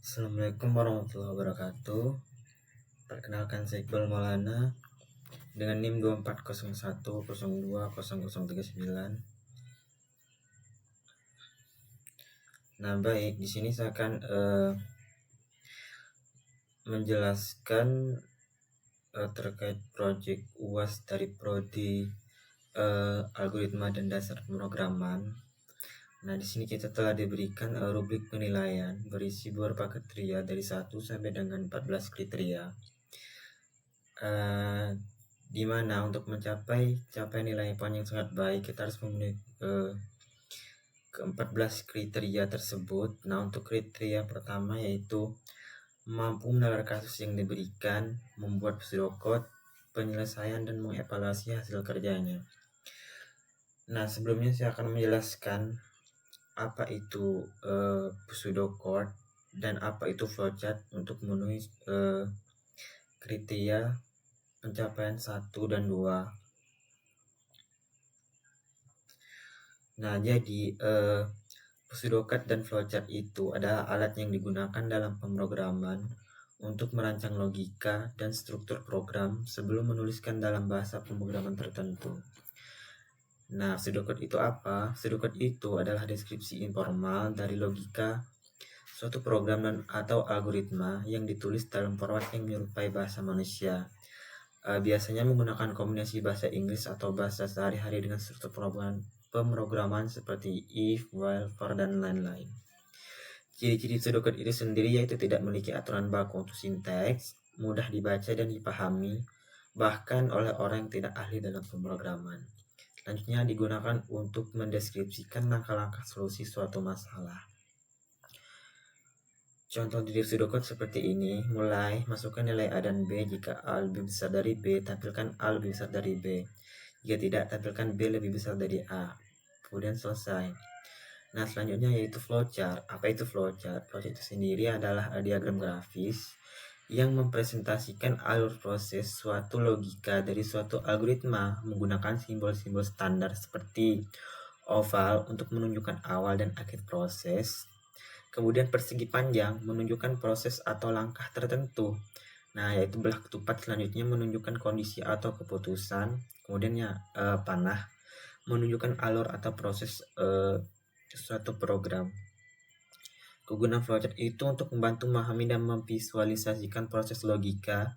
Assalamualaikum warahmatullahi wabarakatuh. Perkenalkan, saya Iqbal Maulana dengan NIM 2401020039. Nah, baik, di sini saya akan menjelaskan terkait proyek UAS dari prodi algoritma dan dasar pemrograman. Nah, di sini kita telah diberikan rubrik penilaian berisi beberapa kriteria dari 1 sampai dengan 14 kriteria. Di mana untuk mencapai nilai poin yang sangat baik, kita harus memenuhi ke-14 kriteria tersebut. Nah, untuk kriteria pertama yaitu mampu menalar kasus yang diberikan, membuat pseudocode, penyelesaian dan mengevaluasi hasil kerjanya. Nah, sebelumnya saya akan menjelaskan apa itu pseudocode dan apa itu flowchart untuk memenuhi kriteria pencapaian 1 dan 2. Nah, jadi pseudocode dan flowchart itu adalah alat yang digunakan dalam pemrograman untuk merancang logika dan struktur program sebelum menuliskan dalam bahasa pemrograman tertentu. Nah, pseudocode itu apa? Pseudocode itu adalah deskripsi informal dari logika suatu program atau algoritma yang ditulis dalam format yang menyerupai bahasa manusia. Biasanya menggunakan kombinasi bahasa Inggris atau bahasa sehari-hari dengan struktur pemrograman seperti if, while, for, dan lain-lain. Ciri-ciri pseudocode itu sendiri yaitu tidak memiliki aturan baku untuk sintaks, mudah dibaca dan dipahami, bahkan oleh orang yang tidak ahli dalam pemrograman. Selanjutnya digunakan untuk mendeskripsikan langkah-langkah solusi suatu masalah. Contoh diri pseudocode seperti ini, mulai masukkan nilai A dan B. Jika A lebih besar dari B, tampilkan A lebih besar dari B. Jika tidak, tampilkan B lebih besar dari A. Kemudian selesai. Nah, selanjutnya yaitu flowchart. Apa itu flowchart? Flowchart itu sendiri adalah diagram grafis yang mempresentasikan alur proses suatu logika dari suatu algoritma menggunakan simbol-simbol standar seperti oval untuk menunjukkan awal dan akhir proses. Kemudian persegi panjang menunjukkan proses atau langkah tertentu. Nah, yaitu belah ketupat selanjutnya menunjukkan kondisi atau keputusan. Kemudian panah menunjukkan alur atau proses suatu program. Kegunaan flowchart itu untuk membantu memahami dan memvisualisasikan proses logika,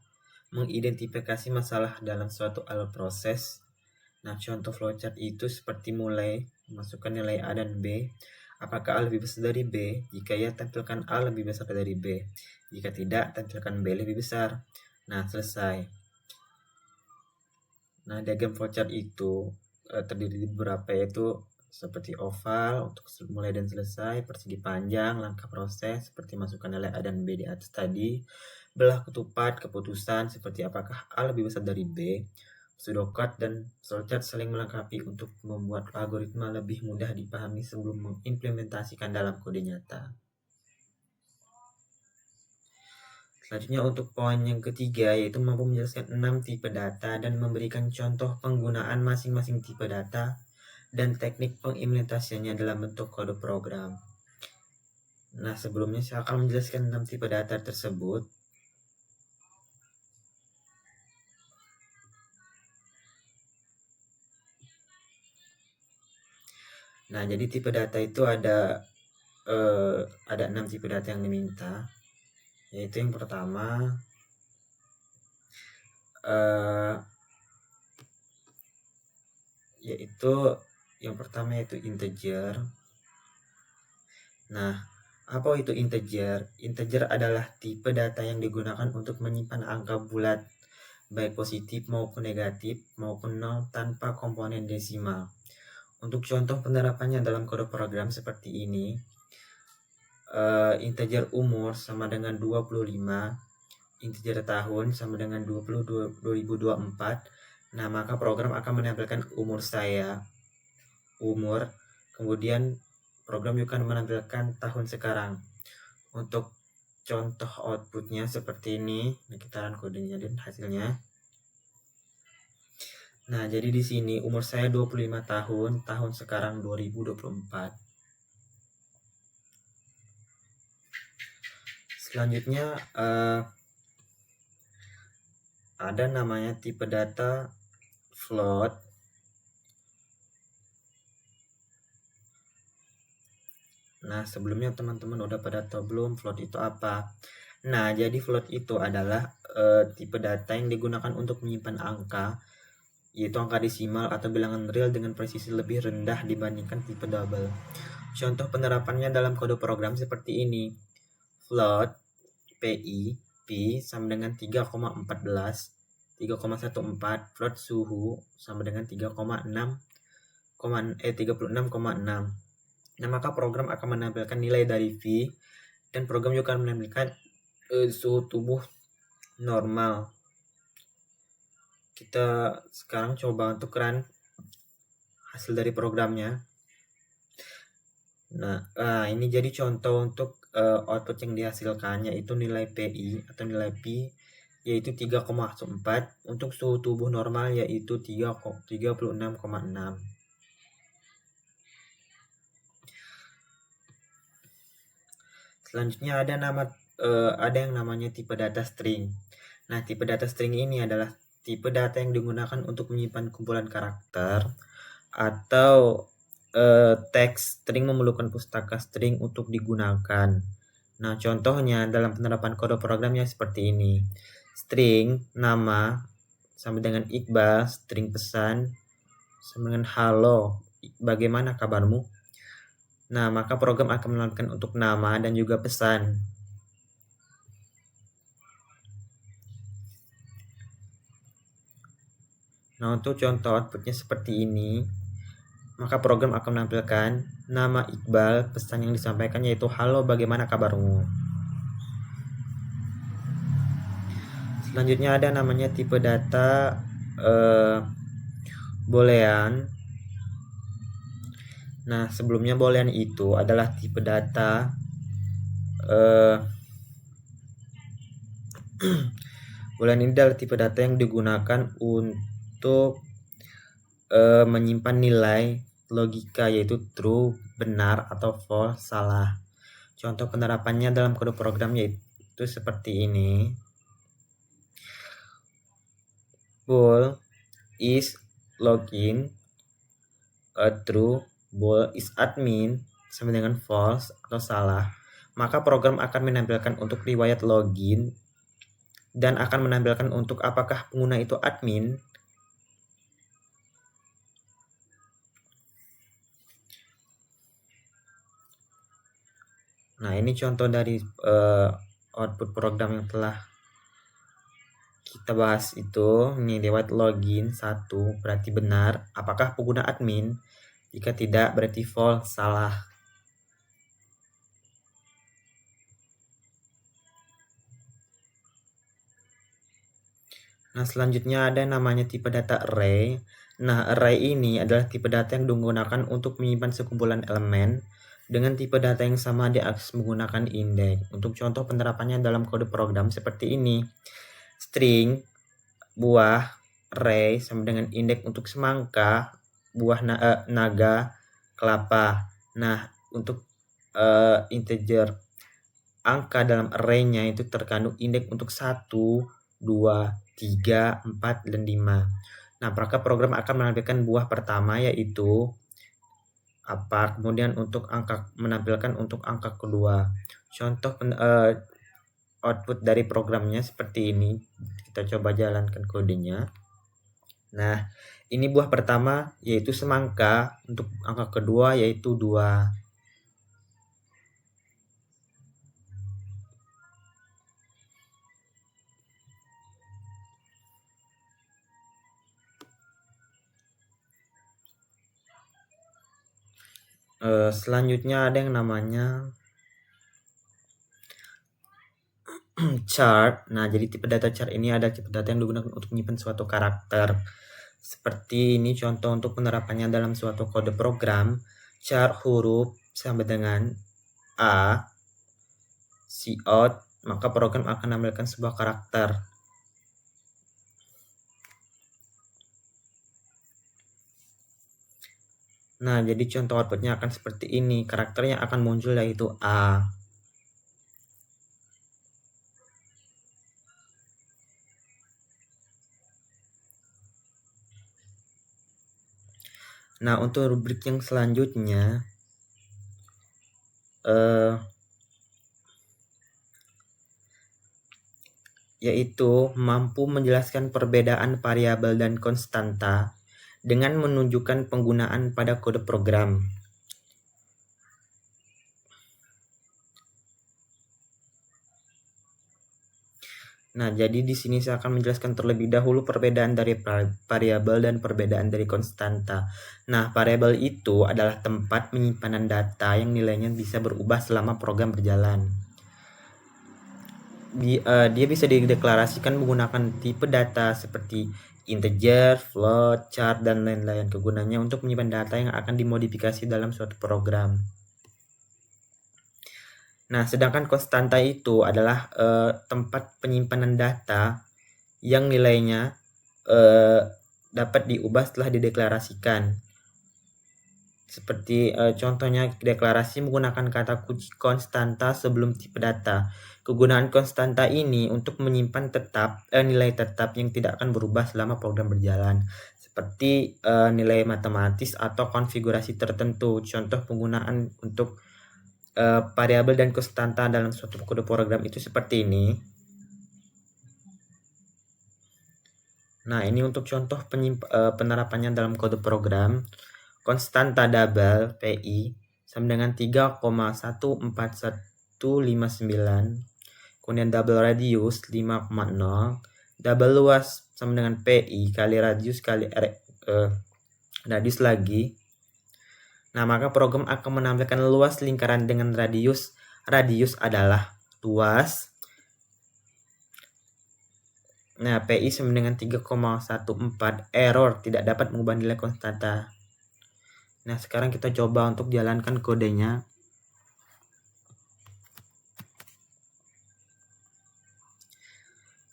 mengidentifikasi masalah dalam suatu alur proses. Nah, contoh flowchart itu seperti mulai masukkan nilai A dan B. Apakah A lebih besar dari B? Jika ya, tampilkan A lebih besar dari B. Jika tidak, tampilkan B lebih besar. Nah, selesai. Nah, diagram flowchart itu terdiri dari beberapa, yaitu seperti oval untuk mulai dan selesai, persegi panjang, langkah proses seperti masukkan nilai A dan B di atas tadi, belah ketupat, keputusan seperti apakah A lebih besar dari B. Pseudocode dan flowchart saling melengkapi untuk membuat algoritma lebih mudah dipahami sebelum mengimplementasikan dalam kode nyata. Selanjutnya untuk poin yang ketiga yaitu mampu menjelaskan 6 tipe data dan memberikan contoh penggunaan masing-masing tipe data dan teknik pengimplementasiannya dalam bentuk kode program. Nah, sebelumnya saya akan menjelaskan 6 tipe data tersebut. Nah, jadi tipe data itu ada 6 tipe data yang diminta, yaitu yang pertama yaitu integer. Nah, apa itu integer? Integer adalah tipe data yang digunakan untuk menyimpan angka bulat, baik positif maupun negatif maupun nol tanpa komponen desimal. Untuk contoh penerapannya dalam kode program seperti ini, integer umur sama dengan 25, integer tahun sama dengan 2024. Nah, maka program akan menampilkan umur, kemudian program juga akan menampilkan tahun sekarang. Untuk contoh outputnya seperti ini, kita run kodenya dan hasilnya. Nah, jadi di sini umur saya 25 tahun, tahun sekarang 2024. Selanjutnya ada namanya tipe data float. Nah, sebelumnya teman-teman udah pada tahu belum float itu apa? Nah, jadi float itu adalah tipe data yang digunakan untuk menyimpan angka, yaitu angka desimal atau bilangan real dengan presisi lebih rendah dibandingkan tipe double. Contoh penerapannya dalam kode program seperti ini. Float PI P sama dengan 3,14, 3,14, float suhu sama dengan 36,6. Nah, maka program akan menampilkan nilai dari V dan program juga akan menampilkan suhu tubuh normal. Kita sekarang coba untuk run hasil dari programnya. Nah, ini jadi contoh untuk output yang dihasilkan, yaitu nilai PI atau nilai P yaitu 3,4, untuk suhu tubuh normal yaitu 36,6. Selanjutnya ada yang namanya tipe data string. Nah, tipe data string ini adalah tipe data yang digunakan untuk menyimpan kumpulan karakter atau teks string memerlukan pustaka string untuk digunakan. Nah, contohnya dalam penerapan kode programnya seperti ini. String nama sama dengan Iqbal, string pesan sama dengan halo, bagaimana kabarmu? Nah, maka program akan menampilkan untuk nama dan juga pesan. Nah, untuk contoh outputnya seperti ini, maka program akan menampilkan nama Iqbal, pesan yang disampaikan yaitu halo, bagaimana kabarmu? Selanjutnya ada namanya tipe data boolean. Nah, sebelumnya boolean itu adalah tipe data boolean ini adalah tipe data yang digunakan untuk menyimpan nilai logika, yaitu true, benar, atau false, salah. Contoh penerapannya dalam kode program yaitu seperti ini. Bool is login, true, bool is admin sama dengan false atau salah. Maka program akan menampilkan untuk riwayat login dan akan menampilkan untuk apakah pengguna itu admin. Nah, ini contoh dari output program yang telah kita bahas itu. Ini lewat login 1 berarti benar, apakah pengguna admin? Jika tidak berarti false, salah. Nah, selanjutnya ada namanya tipe data array. Nah, array ini adalah tipe data yang digunakan untuk menyimpan sekumpulan elemen dengan tipe data yang sama diakses menggunakan indeks. Untuk contoh penerapannya dalam kode program seperti ini. String, buah, array sama dengan indeks untuk semangka, buah naga, kelapa. Nah, untuk integer angka dalam array-nya itu terkandung indeks untuk 1, 2, 3, 4, dan 5. Nah, maka program akan menampilkan buah pertama yaitu apa, kemudian untuk angka menampilkan untuk angka kedua. Contoh output dari programnya seperti ini. Kita coba jalankan kodenya. Nah, ini buah pertama yaitu semangka, untuk angka kedua yaitu 2. Selanjutnya ada yang namanya chart. Nah, jadi tipe data chart ini ada tipe data yang digunakan untuk menyimpan suatu karakter. Seperti ini contoh untuk penerapannya dalam suatu kode program. Chart huruf sama dengan A, cout, maka program akan menampilkan sebuah karakter. Nah, jadi contoh outputnya akan seperti ini. Karakter yang akan muncul yaitu A. Nah, untuk rubrik yang selanjutnya yaitu mampu menjelaskan perbedaan variabel dan konstanta dengan menunjukkan penggunaan pada kode program. Nah, jadi di sini saya akan menjelaskan terlebih dahulu perbedaan dari variabel dan perbedaan dari konstanta. Nah, variabel itu adalah tempat penyimpanan data yang nilainya bisa berubah selama program berjalan. Dia bisa dideklarasikan menggunakan tipe data seperti integer, float, chart, dan lain-lain. Kegunaannya untuk menyimpan data yang akan dimodifikasi dalam suatu program. Nah, sedangkan konstanta itu adalah tempat penyimpanan data yang nilainya dapat diubah setelah dideklarasikan. Seperti contohnya deklarasi menggunakan kata kunci konstanta sebelum tipe data. Kegunaan konstanta ini untuk menyimpan nilai tetap yang tidak akan berubah selama program berjalan. Seperti nilai matematis atau konfigurasi tertentu. Contoh penggunaan untuk variabel dan konstanta dalam suatu kode program itu seperti ini. Nah, ini untuk contoh penerapannya dalam kode program. Konstanta double PI sama dengan 3,14159. Kemudian double radius 5,0. Double luas sama dengan PI kali radius kali radius lagi. Nah, maka program akan menampilkan luas lingkaran dengan radius. Radius adalah luas. Nah, PI sama dengan 3,14. Error, tidak dapat mengubah nilai konstanta. Nah, sekarang kita coba untuk jalankan kodenya.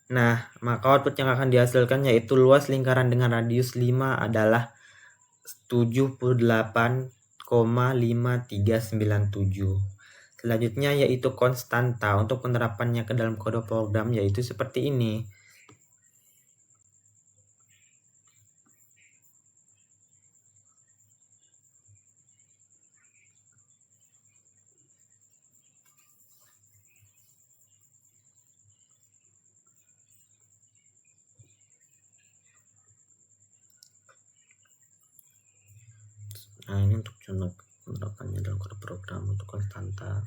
Nah, maka output yang akan dihasilkan yaitu luas lingkaran dengan radius 5 adalah 78,5397. Selanjutnya yaitu konstanta. Untuk penerapannya ke dalam kode program yaitu seperti ini. Nah, ini untuk contoh penerapannya dalam kode program untuk konstanta.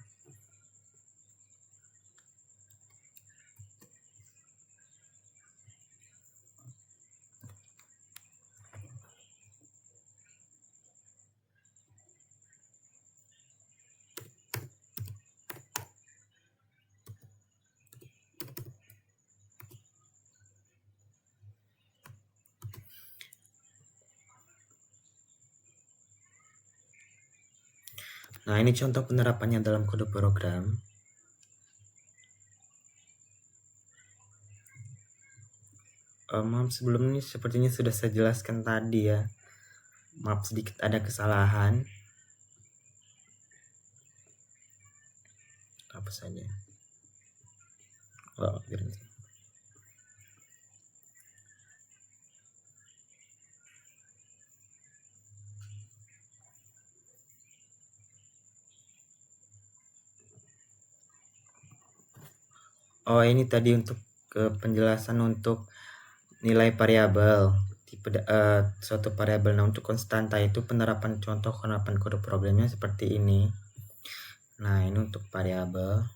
Nah, ini contoh penerapannya dalam kode program. Maaf, sebelum ini sepertinya sudah saya jelaskan tadi ya. Maaf, sedikit ada kesalahan. Apa saja? Oh, berhenti. Oh, ini tadi untuk penjelasan untuk nilai variabel tipe suatu variabel. Nah, untuk konstanta itu penerapan contoh penerapan kode programnya seperti ini. Nah, ini untuk variabel.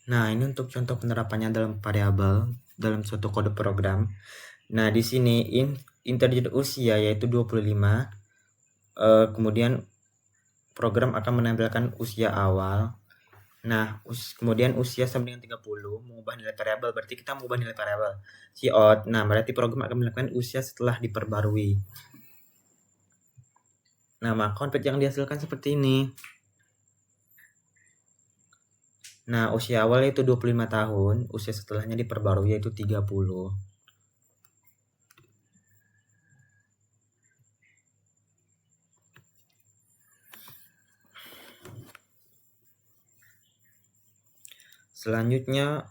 Nah, ini untuk contoh penerapannya dalam variabel dalam suatu kode program. Nah, di sini integer usia yaitu 25. Kemudian program akan menampilkan usia awal. Nah, kemudian usia sama dengan 30, mengubah nilai variabel. Berarti kita mengubah nilai variabel. Cout. Nah, berarti program akan melakukan usia setelah diperbarui. Nah, maka output yang dihasilkan seperti ini. Nah, usia awal yaitu 25 tahun, usia setelahnya diperbarui yaitu 30. Selanjutnya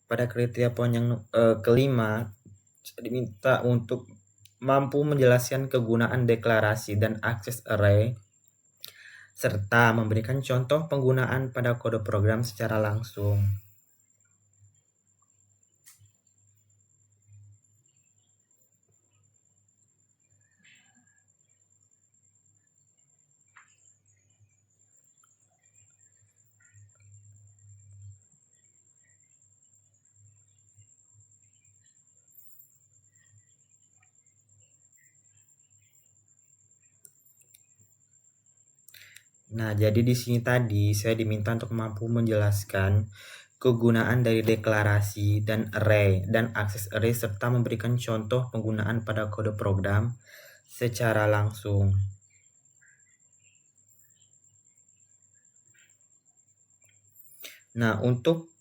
pada kriteria poin yang kelima diminta untuk mampu menjelaskan kegunaan deklarasi dan akses array serta memberikan contoh penggunaan pada kode program secara langsung. Nah, jadi di sini tadi saya diminta untuk mampu menjelaskan kegunaan dari deklarasi dan array dan akses array serta memberikan contoh penggunaan pada kode program secara langsung. Nah, untuk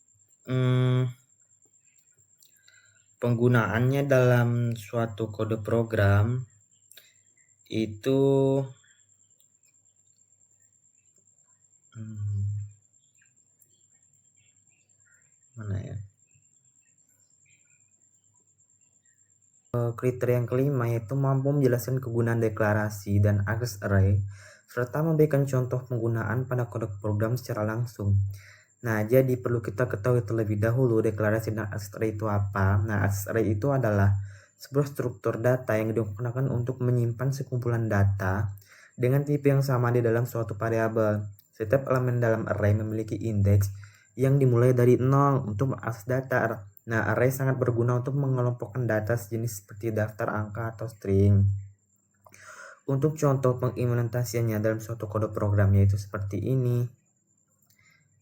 penggunaannya dalam suatu kode program itu mana ya? Kriteria yang kelima yaitu mampu menjelaskan kegunaan deklarasi dan akses array serta memberikan contoh penggunaan pada kode program secara langsung. Nah, jadi perlu kita ketahui terlebih dahulu deklarasi dan akses array itu apa. Nah, akses array itu adalah sebuah struktur data yang digunakan untuk menyimpan sekumpulan data dengan tipe yang sama di dalam suatu variabel. Setiap elemen dalam array memiliki indeks yang dimulai dari 0 untuk mengakses data. Nah, array sangat berguna untuk mengelompokkan data sejenis seperti daftar angka atau string. Untuk contoh pengimplementasiannya dalam suatu kode program yaitu seperti ini.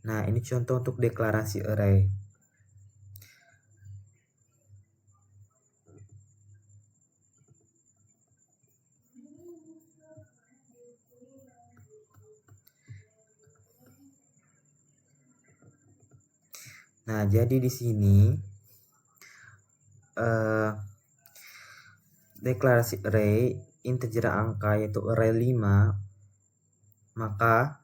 Nah, ini contoh untuk deklarasi array. Nah, jadi di sini deklarasi array integer angka yaitu array 5, maka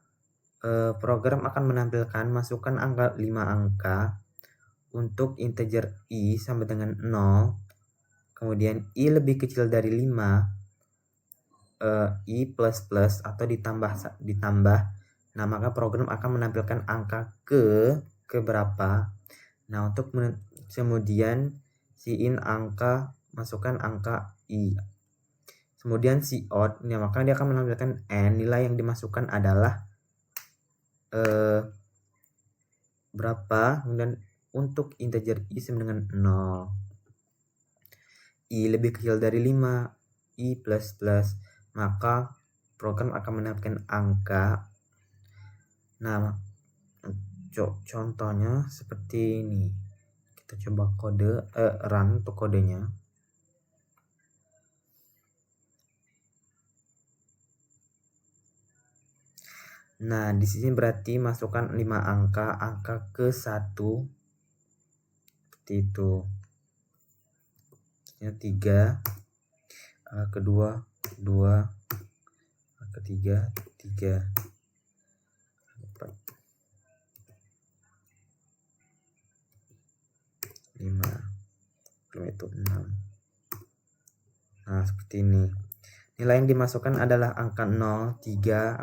program akan menampilkan masukkan angka 5 angka untuk integer i sama dengan 0, kemudian i lebih kecil dari 5, i plus plus atau ditambah. Nah, maka program akan menampilkan angka ke berapa. Nah, untuk kemudian siin angka, masukkan angka i. Kemudian cout, ya, maka dia akan menampilkan n, nilai yang dimasukkan adalah berapa, kemudian untuk integer i sama dengan 0. I lebih kecil dari 5, i plus plus, maka program akan menampilkan angka. Nah, contohnya seperti ini. Kita coba kode run untuk kodenya. Nah, di sini berarti masukkan 5 angka ke 1 seperti itu. Ini 3, kedua 2, ketiga 3, 4, 5, itu 6. Nah, seperti ini. Nilai yang dimasukkan adalah angka 0, 3,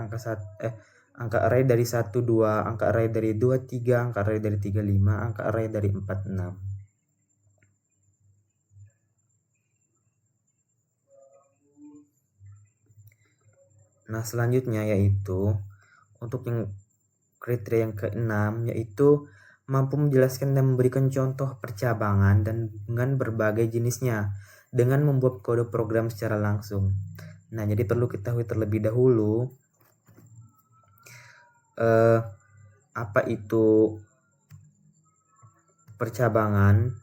angka array dari 1, 2, angka array dari 2, 3, angka array dari 3, 5, angka array dari 4, 6. Nah, selanjutnya yaitu untuk yang kriteria yang ke-6 yaitu mampu menjelaskan dan memberikan contoh percabangan dan dengan berbagai jenisnya dengan membuat kode program secara langsung. Nah, jadi perlu kita ketahui terlebih dahulu apa itu percabangan.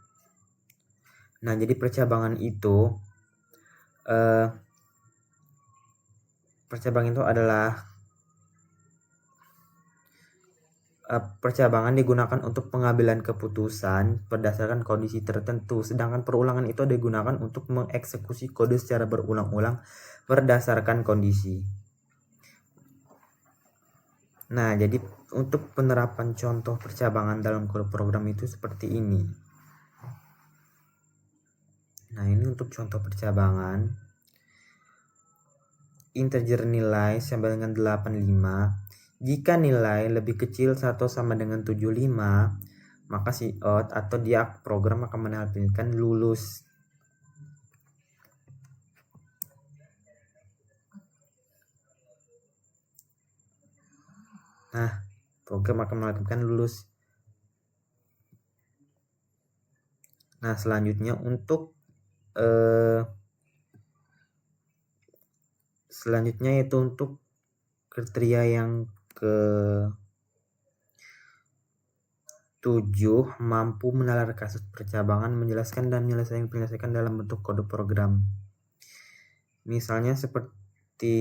Nah, jadi percabangan itu adalah percabangan digunakan untuk pengambilan keputusan berdasarkan kondisi tertentu, sedangkan perulangan itu digunakan untuk mengeksekusi kode secara berulang-ulang berdasarkan kondisi. Nah, jadi untuk penerapan contoh percabangan dalam kode program itu seperti ini. Nah, ini untuk contoh percabangan. Integer nilai sama dengan 85. Jika nilai lebih kecil atau sama dengan 75, maka cout atau dia program akan menampilkan lulus. Nah, program akan melakukan lulus. Nah, selanjutnya untuk yaitu untuk kriteria yang ke 7, mampu menalar kasus percabangan, menjelaskan dan menyelesaikan dalam bentuk kode program. Misalnya seperti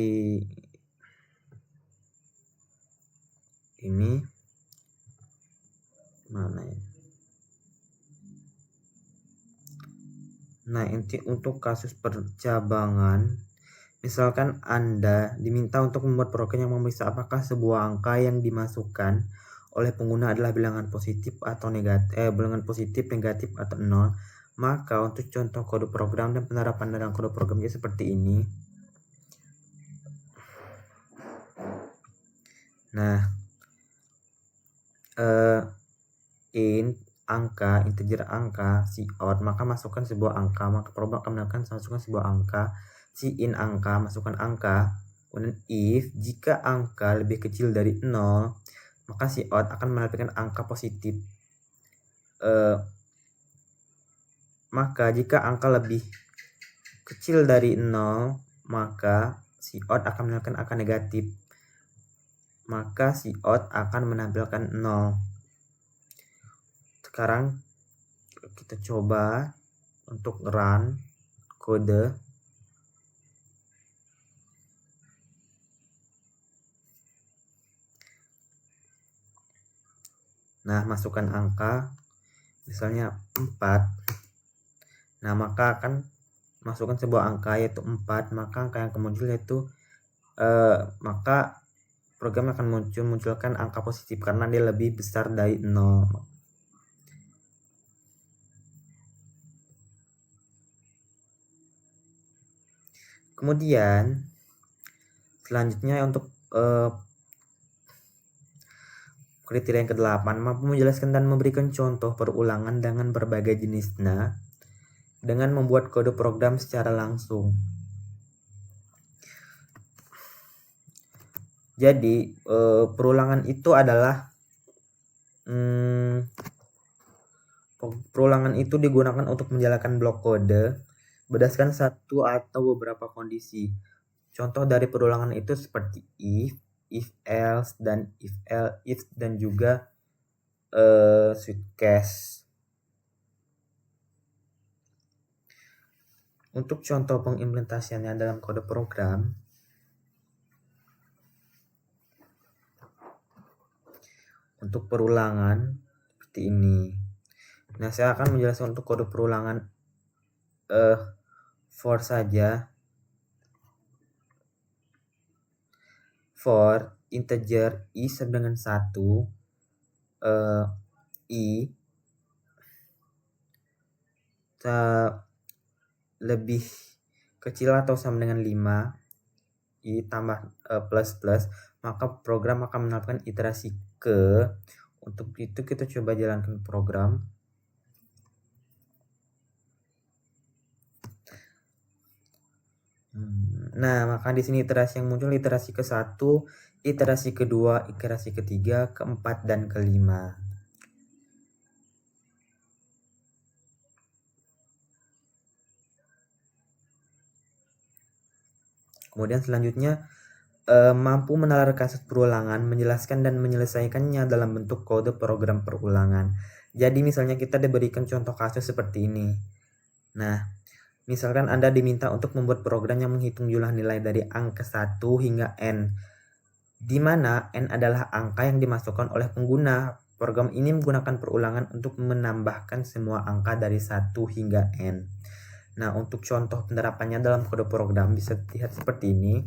ini. Mana ya? Nah, untuk kasus percabangan, misalkan Anda diminta untuk membuat program yang memeriksa apakah sebuah angka yang dimasukkan oleh pengguna adalah bilangan positif atau negatif, negatif atau 0. Maka untuk contoh kode program dan penerapan dalam kode programnya seperti ini. Nah, integer angka cout, maka masukkan sebuah angka, maka program akan masukkan sebuah angka. In angka, masukkan angka. Kemudian if jika angka lebih kecil dari 0, maka cout akan menampilkan angka positif. Maka jika angka lebih kecil dari 0, maka cout akan menampilkan angka negatif. Maka cout akan menampilkan 0. Sekarang kita coba untuk run kode. Nah, masukkan angka, misalnya 4. Nah, maka akan masukkan sebuah angka yaitu 4, maka angka yang muncul yaitu maka program akan munculkan angka positif karena dia lebih besar dari 0. Kemudian selanjutnya untuk kriteria yang ke-8, mampu menjelaskan dan memberikan contoh perulangan dengan berbagai jenisnya dengan membuat kode program secara langsung. Jadi perulangan itu adalah digunakan untuk menjalankan blok kode berdasarkan satu atau beberapa kondisi. Contoh dari perulangan itu seperti if else, dan if dan juga switch case. Untuk contoh pengimplementasiannya dalam kode program, untuk perulangan seperti ini. Nah, saya akan menjelaskan untuk kode perulangan for saja. For integer i sama dengan 1, i lebih kecil atau sama dengan 5, i tambah plus, maka program akan melakukan iterasi ke. Untuk itu kita coba jalankan program. Nah, maka di sini iterasi yang muncul iterasi ke-1, iterasi kedua, iterasi ketiga, keempat, dan kelima. Kemudian selanjutnya mampu menalar kasus perulangan, menjelaskan dan menyelesaikannya dalam bentuk kode program perulangan. Jadi misalnya kita diberikan contoh kasus seperti ini. Nah, misalkan Anda diminta untuk membuat program yang menghitung jumlah nilai dari angka 1 hingga n, di mana n adalah angka yang dimasukkan oleh pengguna. Program ini menggunakan perulangan untuk menambahkan semua angka dari 1 hingga n. Nah, untuk contoh penerapannya dalam kode program bisa dilihat seperti ini.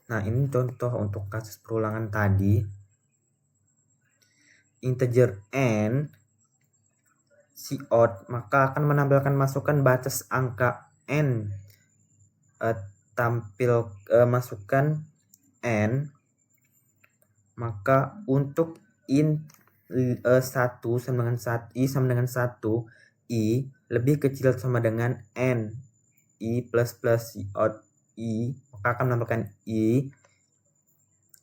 Nah, ini contoh untuk kasus perulangan tadi. Integer n cout maka akan menampilkan masukan batas angka n masukkan n, maka untuk int 1 sama dengan 1 i sama dengan 1 i lebih kecil sama dengan n i plus cout i, maka akan menambahkan i.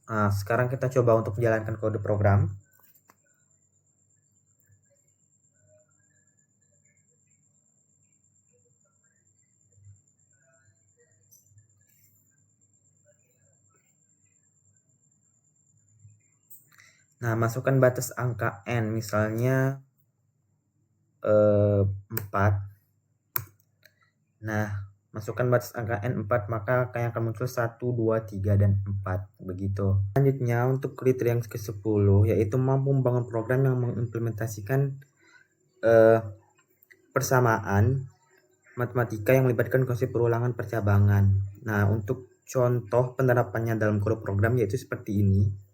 Nah, sekarang kita coba untuk menjalankan kode program. Nah, masukkan batas angka n, misalnya 4. Nah, masukkan batas angka n 4, maka yang akan muncul 1, 2, 3, dan 4. Begitu. Selanjutnya untuk kriteria yang ke-10, yaitu mampu membangun program yang mengimplementasikan persamaan matematika yang melibatkan konsep perulangan percabangan. Nah, untuk contoh penerapannya dalam kode program yaitu seperti ini.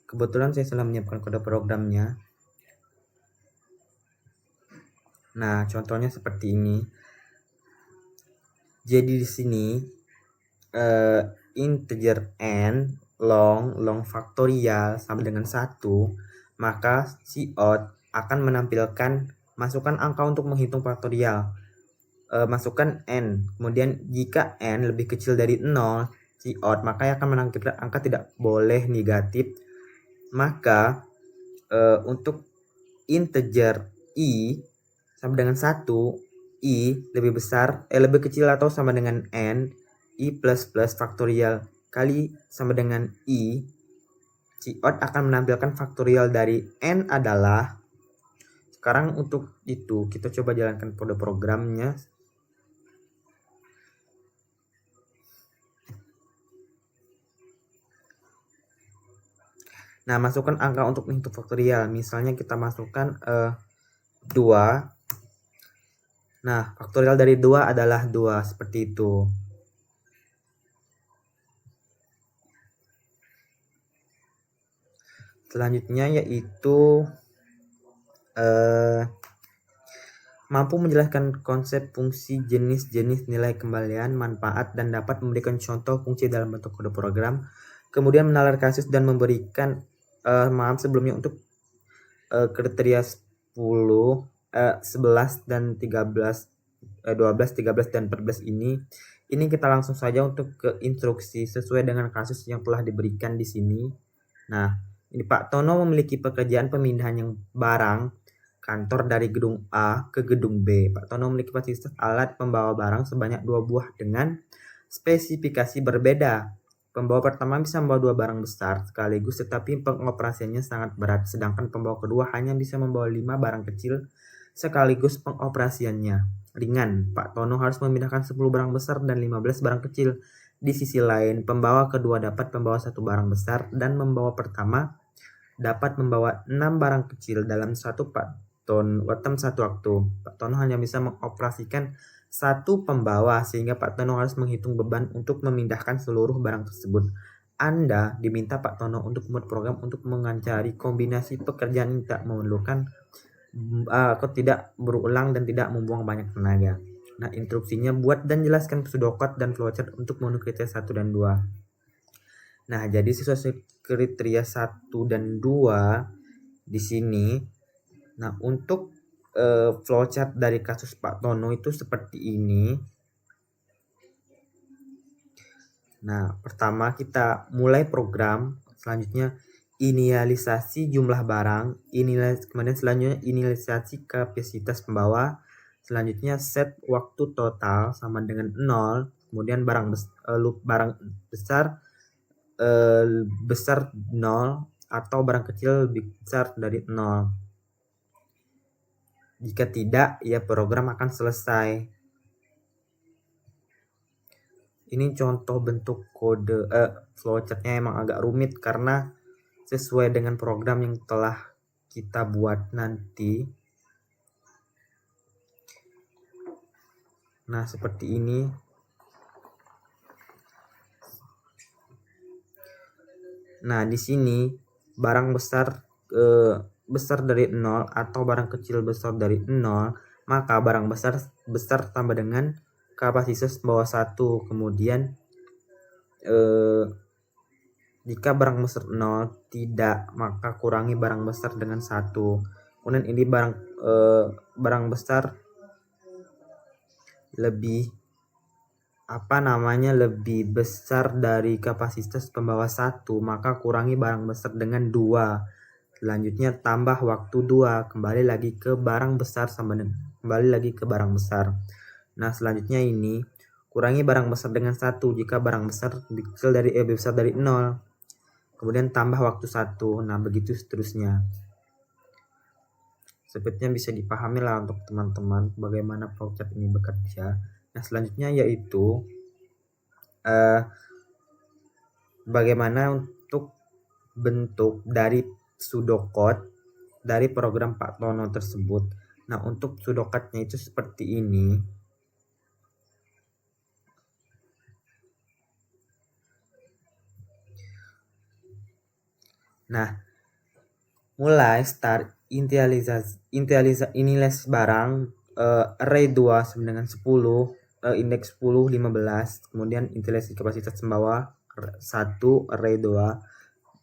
Kebetulan saya sudah menyiapkan kode programnya. Nah, contohnya seperti ini. Jadi di sini integer n long faktorial sama dengan 1, maka cout akan menampilkan masukkan angka untuk menghitung faktorial. Masukkan n, kemudian jika n lebih kecil dari 0 cout maka akan menampilkan angka tidak boleh negatif. Maka untuk integer i sama dengan 1, i lebih kecil atau sama dengan n, i plus faktorial kali sama dengan i, cout akan menampilkan faktorial dari n adalah. Sekarang untuk itu kita coba jalankan kode programnya. Nah, masukkan angka untuk menghitung faktorial. Misalnya kita masukkan 2. Nah, faktorial dari 2 adalah 2, seperti itu. Selanjutnya yaitu mampu menjelaskan konsep fungsi, jenis-jenis nilai kembalian, manfaat, dan dapat memberikan contoh fungsi dalam bentuk kode program. Kemudian menalar kasus dan memberikan sebelumnya untuk kriteria 10, 11 dan 13, 12, 13 dan 14 ini kita langsung saja untuk ke instruksi sesuai dengan kasus yang telah diberikan di sini. Nah, ini Pak Tono memiliki pekerjaan pemindahan yang barang kantor dari gedung A ke gedung B. Pak Tono memiliki fasilitas alat pembawa barang sebanyak 2 buah dengan spesifikasi berbeda. Pembawa pertama bisa membawa 2 barang besar sekaligus, tetapi pengoperasiannya sangat berat, sedangkan pembawa kedua hanya bisa membawa 5 barang kecil sekaligus. Pengoperasiannya ringan. Pak Tono harus memindahkan 10 barang besar dan 15 barang kecil. Di sisi lain, pembawa kedua dapat membawa 1 barang besar dan membawa pertama dapat membawa 6 barang kecil dalam satu waktu. Pak Tono hanya bisa mengoperasikan 1 pembawa, sehingga Pak Tono harus menghitung beban untuk memindahkan seluruh barang tersebut. Anda diminta Pak Tono untuk membuat program untuk mencari kombinasi pekerjaan yang tidak memerlukan atau tidak berulang dan tidak membuang banyak tenaga. Nah, instruksinya buat dan jelaskan pseudocode dan flowchart untuk memenuhi kriteria 1 dan 2. Nah, jadi sesuai kriteria 1 dan 2 di sini. Nah, untuk flowchart dari kasus Pak Tono itu seperti ini. Nah, pertama kita mulai program, selanjutnya inisialisasi jumlah barang, kemudian selanjutnya inisialisasi kapasitas pembawa, selanjutnya set waktu total sama dengan 0, kemudian barang besar 0 atau barang kecil lebih besar dari 0. Jika tidak, ya program akan selesai. Ini contoh bentuk kode flowchartnya emang agak rumit karena sesuai dengan program yang telah kita buat nanti. Nah, seperti ini. Nah, di sini barang besar besar dari 0 atau barang kecil besar dari 0, maka barang besar tambah dengan kapasitas bawah 1. Kemudian jika barang besar 0 tidak, maka kurangi barang besar dengan 1. Kemudian ini barang besar lebih lebih besar dari kapasitas pembawa 1, maka kurangi barang besar dengan 2. Selanjutnya tambah waktu 2, kembali lagi ke barang besar kembali lagi ke barang besar. Nah, selanjutnya ini kurangi barang besar dengan 1 jika barang besar lebih besar dari 0. Kemudian tambah waktu 1. Nah, begitu seterusnya. Sepertinya bisa dipahami lah untuk teman-teman bagaimana flowchart ini bekerja. Nah, selanjutnya yaitu bagaimana untuk bentuk dari pseudocode dari program Pak Tono tersebut. Nah, untuk pseudocode-nya itu seperti ini. Nah, mulai start initialize barang array 2 sama dengan 10, indeks 10, 15, kemudian initialisasi kapasitas bawah 1 array 2,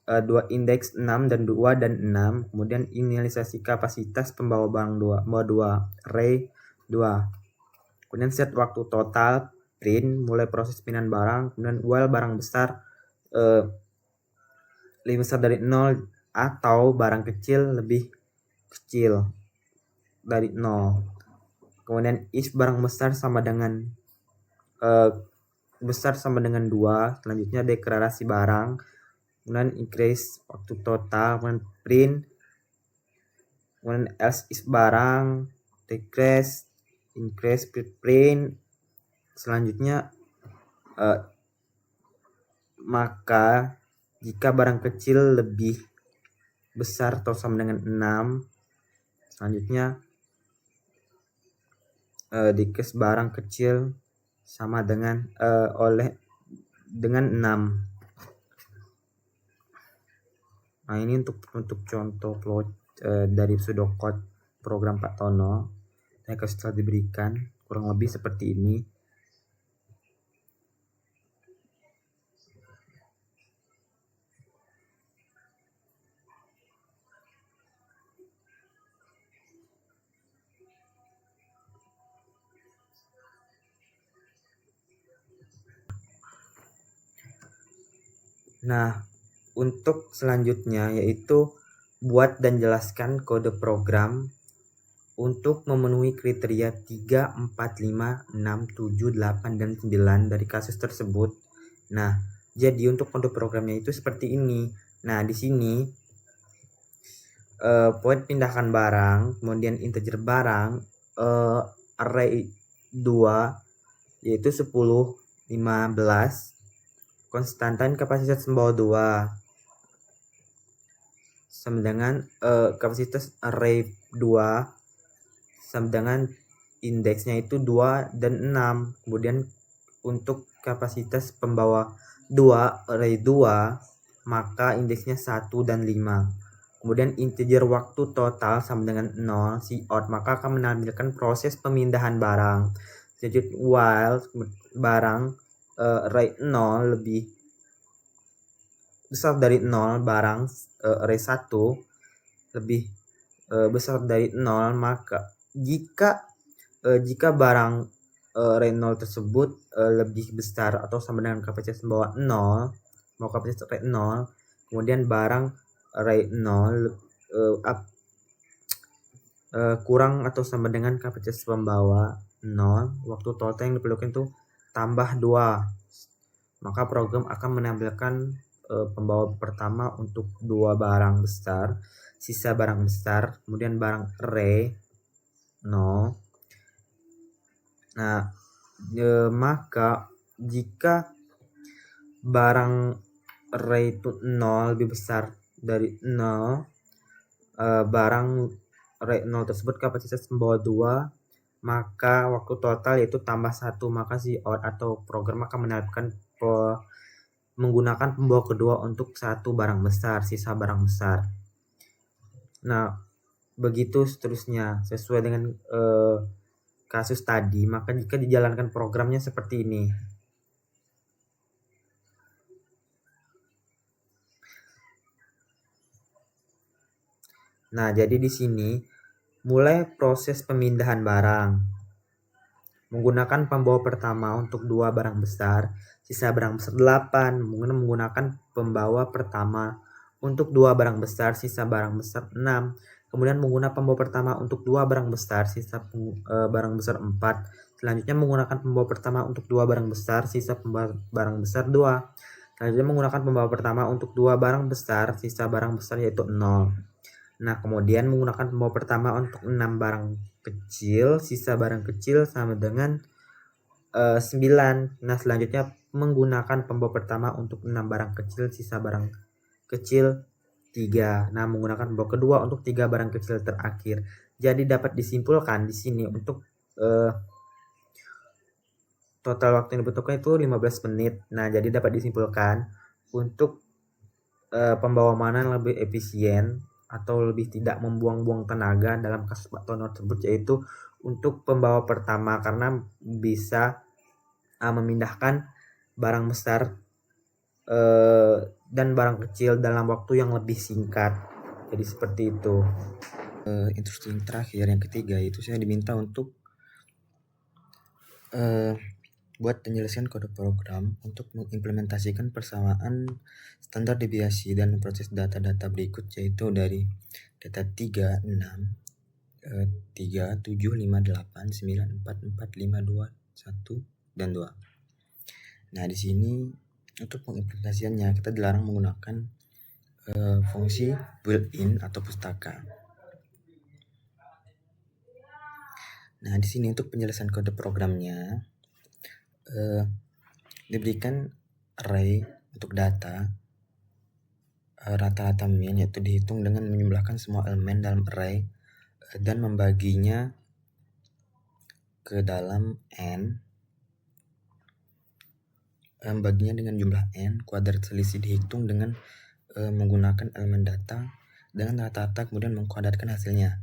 2 indeks 6 dan 2 dan 6, kemudian inisialisasi kapasitas pembawa barang 2 array 2. Kemudian set waktu total, print, mulai proses pindahan barang, kemudian while barang besar lebih besar dari 0 atau barang kecil lebih kecil dari 0. Kemudian if barang besar sama dengan 2, selanjutnya deklarasi barang, kemudian increase waktu total, kemudian print, kemudian else if barang, decrease, increase, print. Selanjutnya maka jika barang kecil lebih besar atau sama dengan 6, selanjutnya decrease barang kecil sama dengan 6. Nah, ini untuk contoh flow dari pseudocode program Pak Tono. Saya telah diberikan kurang lebih seperti ini. Nah, untuk selanjutnya yaitu buat dan jelaskan kode program untuk memenuhi kriteria 3, 4, 5, 6, 7, 8, dan 9 dari kasus tersebut. Nah, jadi untuk kode programnya itu seperti ini. Nah, di sini point pindahkan barang, kemudian integer barang, array 2 yaitu 10, 15, konstantan kapasitas membawa 2 sama dengan kapasitas array 2 sama dengan indeksnya itu 2 dan 6. Kemudian untuk kapasitas pembawa 2 array 2 maka indeksnya 1 dan 5. Kemudian integer waktu total sama dengan 0 cout, maka akan menampilkan proses pemindahan barang. Jadi while barang array 0 lebih besar dari 0, barang array 1 lebih besar dari 0, maka jika barang array 0 tersebut lebih besar atau sama dengan kapasitas bawah 0, kapasitas array 0, kemudian barang array 0 kurang atau sama dengan kapasitas pembawa 0, waktu total yang diperlukan itu tambah 2, maka program akan menampilkan pembawa pertama untuk 2 barang besar, sisa barang besar, kemudian barang array 0. Nah, maka jika barang array itu 0 lebih besar dari 0, barang array 0 tersebut kapasitas membawa 2, maka waktu total yaitu tambah 1, maka cout atau program akan menggunakan pembawa kedua untuk satu barang besar, sisa barang besar. Nah, begitu seterusnya sesuai dengan kasus tadi, maka jika dijalankan programnya seperti ini. Nah, jadi di sini mulai proses pemindahan barang. Menggunakan pembawa pertama untuk 2 barang besar, sisa barang besar 8. Menggunakan pembawa pertama untuk 2 barang besar, sisa barang besar 6. Kemudian menggunakan pembawa pertama untuk 2 barang besar, sisa barang besar 4. Selanjutnya menggunakan pembawa pertama untuk 2 barang besar, sisa barang besar 2. Selanjutnya menggunakan pembawa pertama untuk 2 barang besar, sisa barang besar yaitu 0. Nah, kemudian menggunakan pembawa pertama untuk 6 barang kecil, sisa barang kecil sama dengan 9. Nah, selanjutnya menggunakan pembawa pertama untuk 6 barang kecil, sisa barang kecil 3. Nah, menggunakan pembawa kedua untuk 3 barang kecil terakhir. Jadi dapat disimpulkan di sini untuk total waktu yang dibutuhkan itu 15 menit. Nah, jadi dapat disimpulkan untuk pembawa mana yang lebih efisien atau lebih tidak membuang-buang tenaga dalam kasus Pak Tono tersebut, yaitu untuk pembawa pertama, karena bisa memindahkan barang besar dan barang kecil dalam waktu yang lebih singkat. Jadi seperti itu. Instruksi terakhir yang ketiga itu saya diminta untuk buat penjelasan kode program untuk mengimplementasikan persamaan standar deviasi dan proses data-data berikut, yaitu dari data 3, 6, 3, 7, 5, 8, 9, 4, 4, 5, 2, 1, dan 2. Nah, di sini untuk pengimplementasiannya kita dilarang menggunakan fungsi built-in atau pustaka. Nah, di sini untuk penjelasan kode programnya diberikan array untuk data rata-rata min, yaitu dihitung dengan menjumlahkan semua elemen dalam array dan membaginya ke dalam n, membaginya dengan jumlah n. Kuadrat selisih dihitung dengan menggunakan elemen data dengan rata-rata, kemudian mengkuadratkan hasilnya.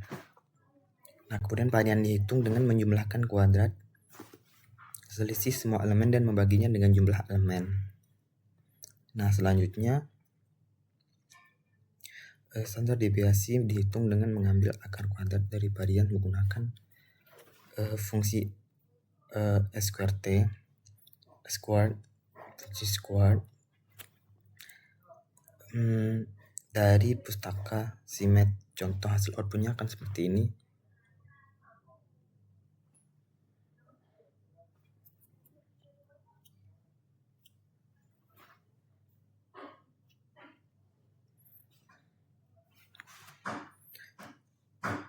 Nah, kemudian varian dihitung dengan menjumlahkan kuadrat selisih semua elemen dan membaginya dengan jumlah elemen. Nah, selanjutnya standar deviasi dihitung dengan mengambil akar kuadrat dari varian menggunakan fungsi squared, fungsi squared dari pustaka Simet. Contoh hasil outputnya akan seperti ini.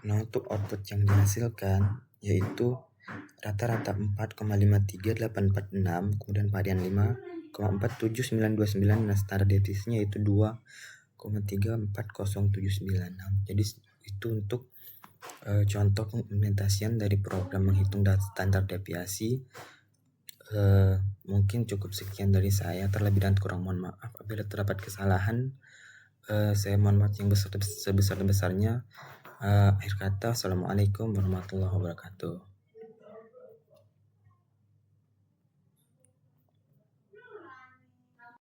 Nah, untuk output yang dihasilkan yaitu rata-rata 4,53846, kemudian varian 5,47929, dan standar deviasinya yaitu 2,34079. Jadi itu untuk contoh pengimplementasian dari program menghitung standar deviasi. Mungkin cukup sekian dari saya. Terlebih dan kurang mohon maaf apabila terdapat kesalahan. Saya mohon maaf yang sebesar-besarnya. Akhir kata, assalamualaikum warahmatullahi wabarakatuh.